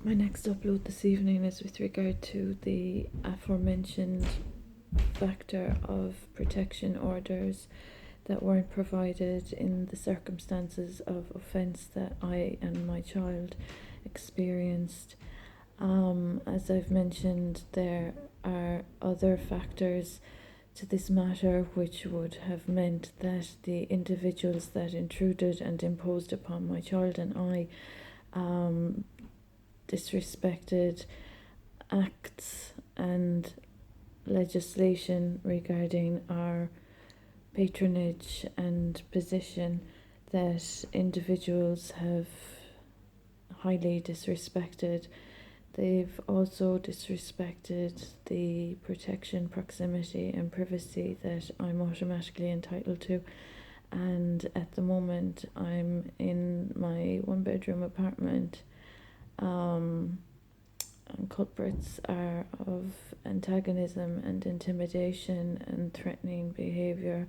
My next upload this evening is with regard to the aforementioned factor of protection orders that weren't provided in the circumstances of offence that I and my child experienced. As I've mentioned, there are other factors to this matter which would have meant that the individuals that intruded and imposed upon my child and I disrespected acts and legislation regarding our patronage and position that individuals have highly disrespected. They've also disrespected the protection, proximity, and privacy that I'm automatically entitled to. And at the moment, I'm in my one-bedroom apartment. And culprits are of antagonism and intimidation and threatening behaviour,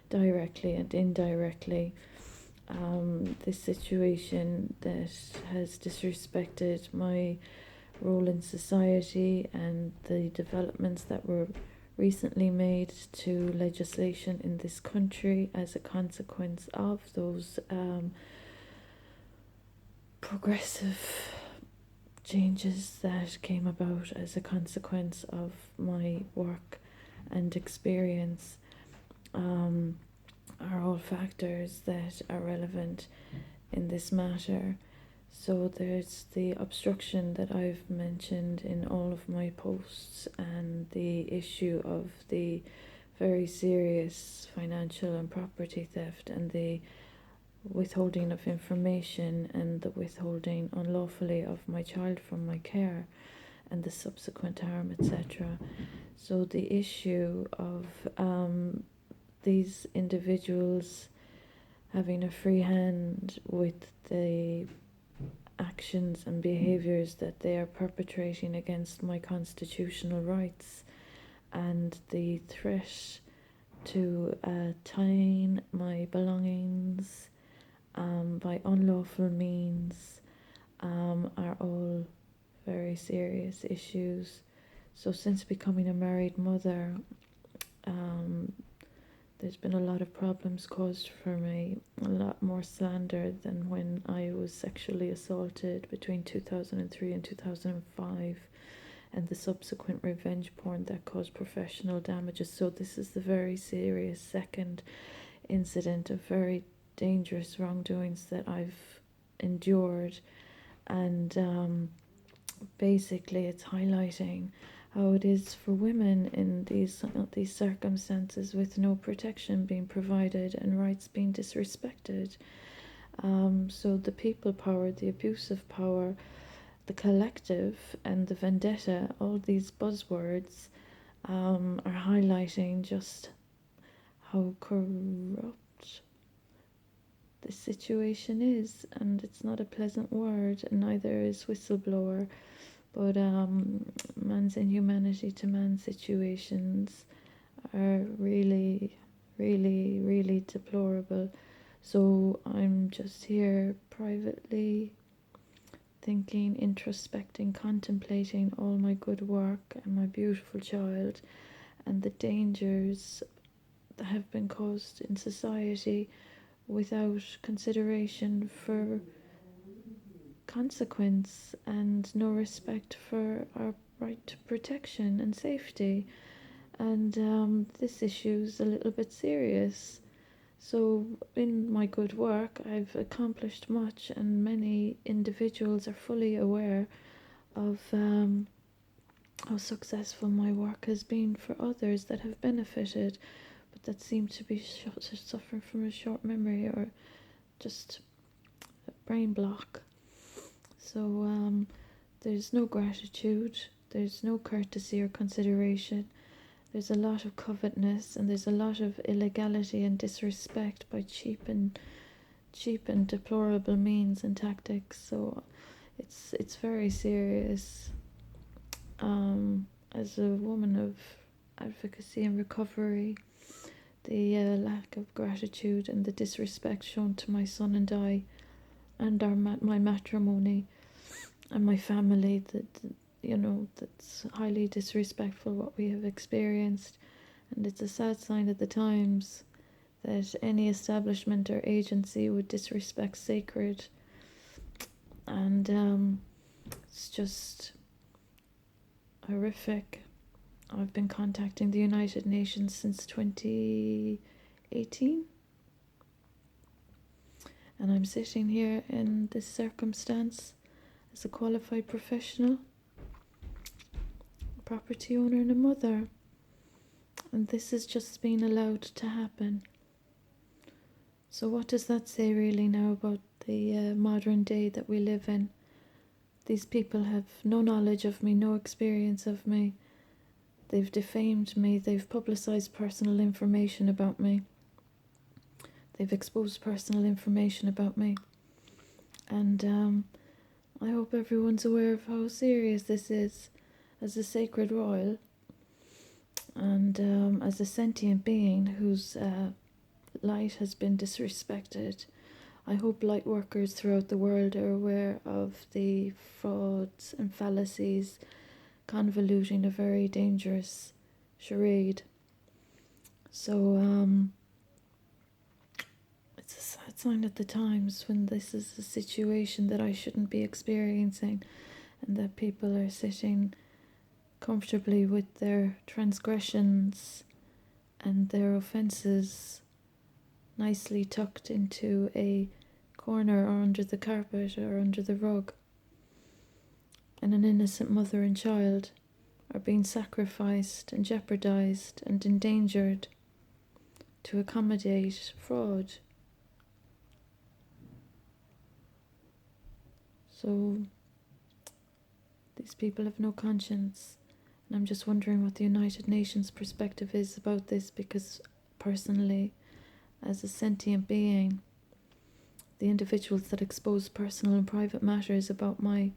directly and indirectly. This situation that has disrespected my role in society and the developments that were recently made to legislation in this country as a consequence of those progressive changes that came about as a consequence of my work and experience are all factors that are relevant in this matter. So there's the obstruction that I've mentioned in all of my posts, and the issue of the very serious financial and property theft, and the withholding of information, and the withholding unlawfully of my child from my care, and the subsequent harm, etc. So the issue of these individuals having a free hand with the actions and behaviours that they are perpetrating against my constitutional rights, and the threat to tying my belongings by unlawful means are all very serious issues. So since becoming a married mother, there's been a lot of problems caused for me, a lot more slander than when I was sexually assaulted between 2003 and 2005, and the subsequent revenge porn that caused professional damages. So this is the very serious second incident of very dangerous wrongdoings that I've endured, and basically it's highlighting how it is for women in these circumstances, with no protection being provided and rights being disrespected. So the people power, the abuse of power, the collective, and the vendetta, all these buzzwords are highlighting just how corrupt the situation is. And it's not a pleasant word, and neither is whistleblower, but man's inhumanity to man situations are really, really, really deplorable. So I'm just here privately thinking, introspecting, contemplating all my good work and my beautiful child, and the dangers that have been caused in society without consideration for consequence, and no respect for our right to protection and safety. And this issue is a little bit serious. So in my good work, I've accomplished much, and many individuals are fully aware of how successful my work has been for others that have benefited, but that seem to be suffering from a short memory or just a brain block. So there's no gratitude, there's no courtesy or consideration. There's a lot of covetousness, and there's a lot of illegality and disrespect by cheap and deplorable means and tactics. So it's very serious. As a woman of advocacy and recovery, the lack of gratitude and the disrespect shown to my son and I, and my matrimony, and my family that, that's highly disrespectful what we have experienced. And it's a sad sign of the times that any establishment or agency would disrespect sacred. And it's just horrific. I've been contacting the United Nations since 2018, and I'm sitting here in this circumstance as a qualified professional, a property owner and a mother, and this is just being allowed to happen. So what does that say really now about the modern day that we live in? These people have no knowledge of me, no experience of me. They've defamed me, they've publicised personal information about me. They've exposed personal information about me. And I hope everyone's aware of how serious this is as a sacred royal and as a sentient being whose light has been disrespected. I hope light workers throughout the world are aware of the frauds and fallacies convoluting a very dangerous charade. So it's a sad sign at the times when this is a situation that I shouldn't be experiencing, and that people are sitting comfortably with their transgressions and their offences nicely tucked into a corner or under the carpet or under the rug. And an innocent mother and child are being sacrificed and jeopardized and endangered to accommodate fraud. So these people have no conscience, and I'm just wondering what the United Nations perspective is about this, because personally, as a sentient being, the individuals that expose personal and private matters about my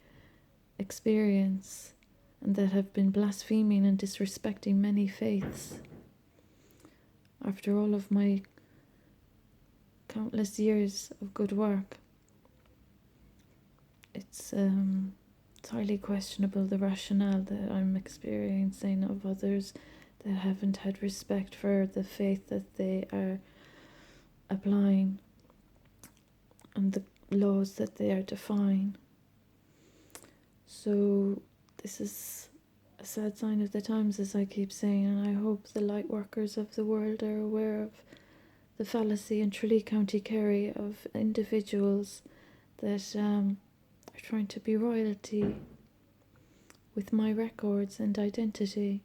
experience and that have been blaspheming and disrespecting many faiths, after all of my countless years of good work, it's highly questionable the rationale that I'm experiencing of others that haven't had respect for the faith that they are applying and the laws that they are defying. So this is a sad sign of the times, as I keep saying, and I hope the light workers of the world are aware of the fallacy in Tralee, County Kerry, of individuals that are trying to be royalty with my records and identity.